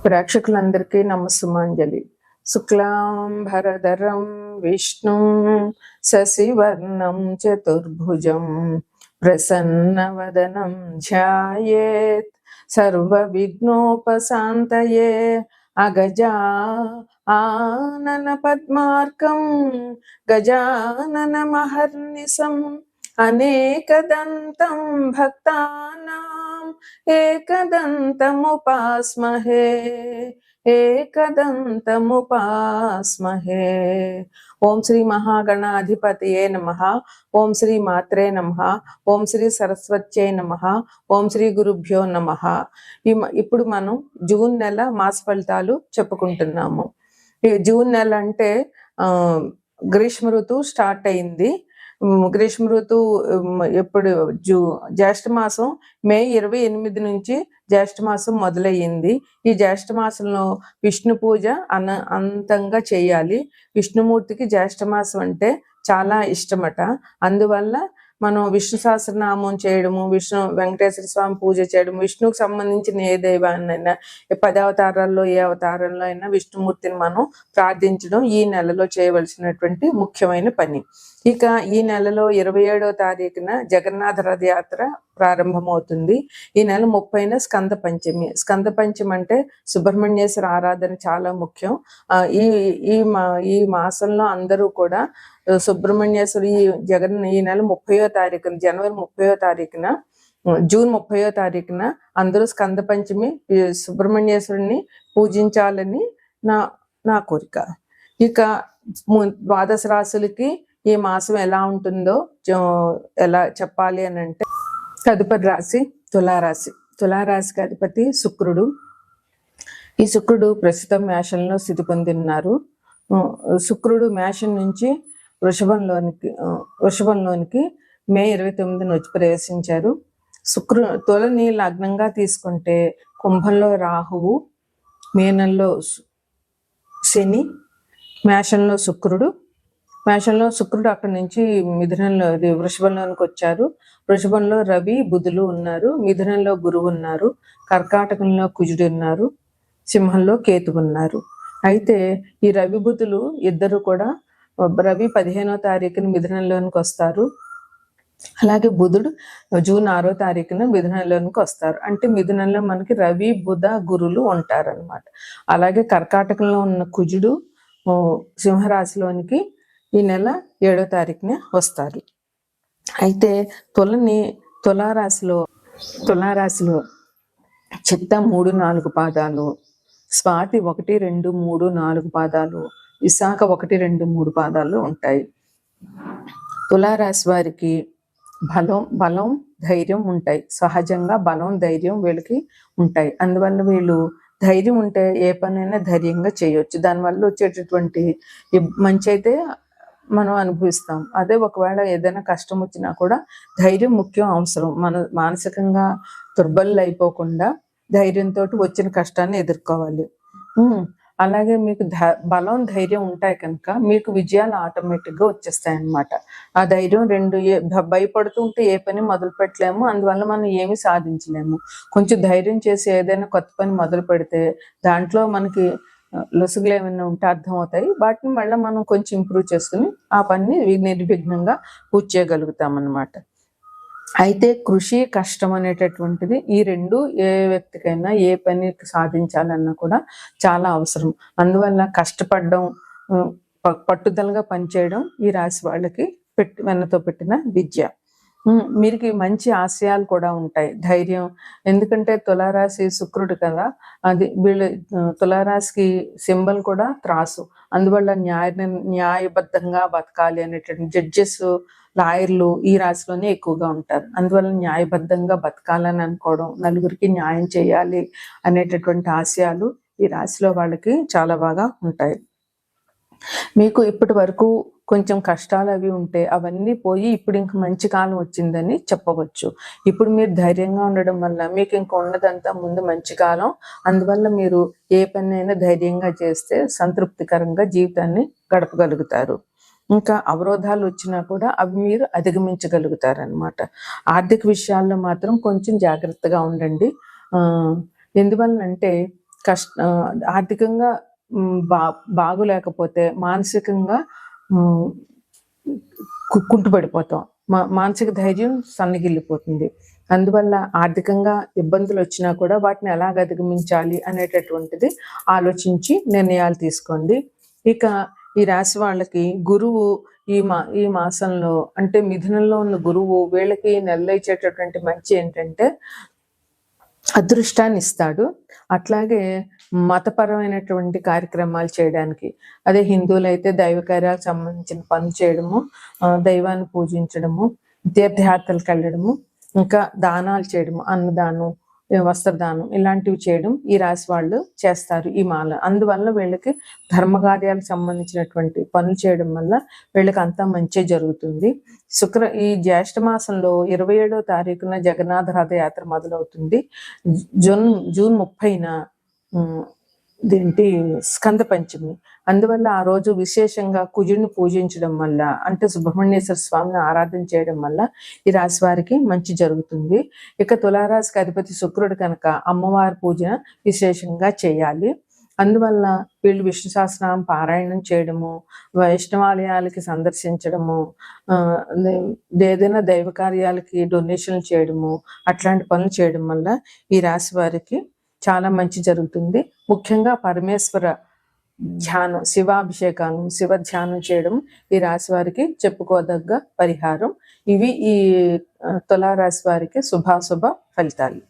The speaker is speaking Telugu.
ప్రేక్షకులందరికీ నమస్సుమాంజలి. శుక్లాంబరధరం విష్ణుం శశివర్ణం చతుర్భుజం ప్రసన్నవదనం ధ్యాయేత్ సర్వవిఘ్నోపశాంతయే. అగజా ఆనన పద్మార్కం గజాననమహర్నిశం అనేకదంతం భక్తానాం ఏకదంతముపాస్మహే. ఏకదంతముపాస్మహే. ఓం శ్రీ మహాగణాధిపతయే నమః. ఓం శ్రీ మాత్రే నమః. ఓం శ్రీ సరస్వత్యై నమః. ఓం శ్రీ గురుభ్యో నమః. ఇప్పుడు మనం జూన్ నెల మాస ఫలితాలు చెప్పుకుంటున్నాము. ఈ జూన్ నెల అంటే గ్రీష్మ ఋతువు స్టార్ట్ అయింది. గ్రీష్మ ఋతువు ఎప్పుడు జ్యేష్ఠ మాసం మే 28 నుంచి జ్యేష్ఠ మాసం మొదలయ్యింది. ఈ జ్యేష్ఠ మాసంలో విష్ణు పూజ అంతంగా చేయాలి. విష్ణుమూర్తికి జ్యేష్ఠ మాసం అంటే చాలా ఇష్టమట. అందువల్ల మనం విష్ణు సహస్రనామం చేయడము, విష్ణు వెంకటేశ్వర స్వామి పూజ చేయడం, విష్ణువుకి సంబంధించిన ఏ దైవాన్నైనా 10 అవతారాల్లో ఏ అవతారంలో అయినా విష్ణుమూర్తిని మనం ప్రార్థించడం ఈ నెలలో చేయవలసినటువంటి ముఖ్యమైన పని. ఇక ఈ నెలలో 27వ తారీఖున జగన్నాథ రథయాత్ర ప్రారంభమవుతుంది. ఈ నెల 30న స్కంద పంచమి. స్కంద పంచమి అంటే సుబ్రహ్మణ్యేశ్వర ఆరాధన చాలా ముఖ్యం. ఈ మాసంలో అందరూ కూడా సుబ్రహ్మణ్యేశ్వరి ఈ నెల 30వ తారీఖున, జనవరి 30వ తారీఖున, జూన్ 30వ తారీఖున అందరూ స్కంద పంచమి సుబ్రహ్మణ్యేశ్వరుని పూజించాలని నా కోరిక. ఇక ద్వాదశ రాశులకి ఈ మాసం ఎలా ఉంటుందో ఎలా చెప్పాలి అని అంటే, తదుపరి రాశి తులారాశి. తులారాశికి అధిపతి శుక్రుడు. ఈ శుక్రుడు ప్రస్తుతం మేషంలో స్థితి పొందిన్నారు. శుక్రుడు మేషం నుంచి వృషభంలోనికి మే 29న వచ్చి ప్రవేశించారు. తులని లగ్నంగా తీసుకుంటే కుంభంలో రాహువు, మీనంలో శని, మేషంలో శుక్రుడు అక్కడి నుంచి వృషభంలోనికి వచ్చారు. వృషభంలో రవి బుధులు ఉన్నారు, మిథునంలో గురువు ఉన్నారు, కర్కాటకంలో కుజుడు ఉన్నారు, సింహంలో కేతు ఉన్నారు. అయితే ఈ రవి బుధులు ఇద్దరు కూడా, రవి 15వ తారీఖున మిథునంలోనికి వస్తారు. అలాగే బుధుడు జూన్ 6వ తారీఖున మిథునంలోనికి వస్తారు. అంటే మిథునంలో మనకి రవి బుధ గురులు ఉంటారనమాట. అలాగే కర్కాటకంలో ఉన్న కుజుడు సింహరాశిలోనికి ఈ నెల 7వ తారీఖున వస్తారు. అయితే తులారాశిలో చిత్త 3, 4 పాదాలు, స్వాతి 1, 2, 3, 4 పాదాలు, విశాఖ 1, 2, 3 పాదాలు ఉంటాయి. తులారాశి వారికి బలం ధైర్యం ఉంటాయి. సహజంగా బలం ధైర్యం వీళ్ళకి ఉంటాయి. అందువల్ల వీళ్ళు ధైర్యం ఉంటే ఏ పనైనా ధైర్యంగా చేయొచ్చు. దానివల్ల వచ్చేటటువంటి మంచి అయితే మనం అనుభవిస్తాం. అదే ఒకవేళ ఏదైనా కష్టం వచ్చినా కూడా ధైర్యం ముఖ్యం, అవసరం. మన మానసికంగా దుర్బలు అయిపోకుండా ధైర్యంతో వచ్చిన కష్టాన్ని ఎదుర్కోవాలి. అలాగే మీకు బలం ధైర్యం ఉంటాయి కనుక మీకు విజయాలు ఆటోమేటిక్గా వచ్చేస్తాయి అన్నమాట. ఆ ధైర్యం భయపడుతూ ఉంటే ఏ పని మొదలు పెట్టలేము. అందువల్ల మనం ఏమి సాధించలేము. కొంచెం ధైర్యం చేసి ఏదైనా కొత్త పని మొదలు పెడితే దాంట్లో మనకి లొసుగులు ఏమైనా ఉంటే అర్థమవుతాయి. వాటిని మళ్ళీ మనం కొంచెం ఇంప్రూవ్ చేసుకుని ఆ పనిని నిర్విఘ్నంగా పూర్తి చేయగలుగుతాం అన్నమాట. అయితే కృషి, కష్టం అనేటటువంటిది ఈ రెండు ఏ వ్యక్తికైనా ఏ పని సాధించాలన్నా కూడా చాలా అవసరం. అందువల్ల కష్టపడడం, పట్టుదలగా పనిచేయడం ఈ రాశి వాళ్ళకి వెన్నతో పెట్టిన విద్య. వీరికి మంచి ఆశయాలు కూడా ఉంటాయి, ధైర్యం. ఎందుకంటే తులారాశి శుక్రుడు కదా, అది తులారాశికి సింబల్ కూడా త్రాసు. అందువల్ల న్యాయబద్ధంగా బతకాలి అనేటువంటి జడ్జెస్, లాయర్లు ఈ రాశిలోనే ఎక్కువగా ఉంటారు. అందువల్ల న్యాయబద్ధంగా బతకాలని అనుకోవడం, నలుగురికి న్యాయం చేయాలి అనేటటువంటి ఆశయాలు ఈ రాశిలో వాళ్ళకి చాలా బాగా ఉంటాయి. మీకు ఇప్పటి వరకు కొంచెం కష్టాలు అవి ఉంటే అవన్నీ పోయి ఇప్పుడు ఇంక మంచి కాలం వచ్చిందని చెప్పవచ్చు. ఇప్పుడు మీరు ధైర్యంగా ఉండడం వల్ల మీకు ఇంక ఉన్నదంతా ముందు మంచి కాలం. అందువల్ల మీరు ఏ పని అయినా ధైర్యంగా చేస్తే సంతృప్తికరంగా జీవితాన్ని గడపగలుగుతారు. ఇంకా అవరోధాలు వచ్చినా కూడా అవి మీరు అధిగమించగలుగుతారనమాట. ఆర్థిక విషయాల్లో మాత్రం కొంచెం జాగ్రత్తగా ఉండండి. ఎందువల్లంటే ఆర్థికంగా బాగులేకపోతే మానసికంగా కుంటుపడిపోతాం. మానసిక ధైర్యం సన్నగిల్లిపోతుంది. అందువల్ల ఆర్థికంగా ఇబ్బందులు వచ్చినా కూడా వాటిని ఎలాగ అధిగమించాలి అనేటటువంటిది ఆలోచించి నిర్ణయాలు తీసుకోండి. ఇక ఈ రాశి వాళ్ళకి గురువు ఈ మాసంలో అంటే మిథునంలో ఉన్న గురువు వీళ్ళకి నెలలో ఇచ్చేటటువంటి మంచి ఏంటంటే అదృష్టాన్ని ఇస్తాడు. అట్లాగే మతపరమైనటువంటి కార్యక్రమాలు చేయడానికి, అదే హిందువులైతే దైవ కార్యాలకు సంబంధించిన పనులు చేయడము, దైవాన్ని పూజించడము, తీర్థయాత్రలకు వెళ్ళడము, ఇంకా దానాలు చేయడము, అన్నదానం, వస్త్రదానం ఇలాంటివి చేయడం ఈ రాశి వాళ్ళు చేస్తారు ఈ మాల. అందువల్ల వీళ్ళకి ధర్మకార్యాలకు సంబంధించినటువంటి పనులు చేయడం వల్ల వీళ్ళకి అంతా మంచి జరుగుతుంది. ఈ జ్యేష్ఠ మాసంలో 27వ తారీఖున జగన్నాథ రథయాత్ర మొదలవుతుంది. జూన్ 30న స్కంద పంచమి. అందువల్ల ఆ రోజు విశేషంగా కుజుడిని పూజించడం వల్ల, అంటే సుబ్రహ్మణ్యేశ్వర స్వామిని ఆరాధన చేయడం వల్ల ఈ రాశి వారికి మంచి జరుగుతుంది. ఇక తులారాశికి అధిపతి శుక్రుడు కనుక అమ్మవారి పూజ విశేషంగా చేయాలి. అందువల్ల వీళ్ళు విష్ణు సహస్రనామం పారాయణం చేయడము, వైష్ణవాలయాలకి సందర్శించడము, ఏదైనా దైవ కార్యాలకి డొనేషన్లు చేయడము, అట్లాంటి పనులు చేయడం వల్ల ఈ రాశి వారికి చాలా మంచి జరుగుతుంది. ముఖ్యంగా పరమేశ్వర ధ్యానం, శివాభిషేకాన్ని, శివ ధ్యానం చేయడం ఈ రాశి వారికి చెప్పుకోదగ్గ పరిహారం. ఇవి ఈ తులారాశి వారికి శుభాశుభ ఫలితాలు.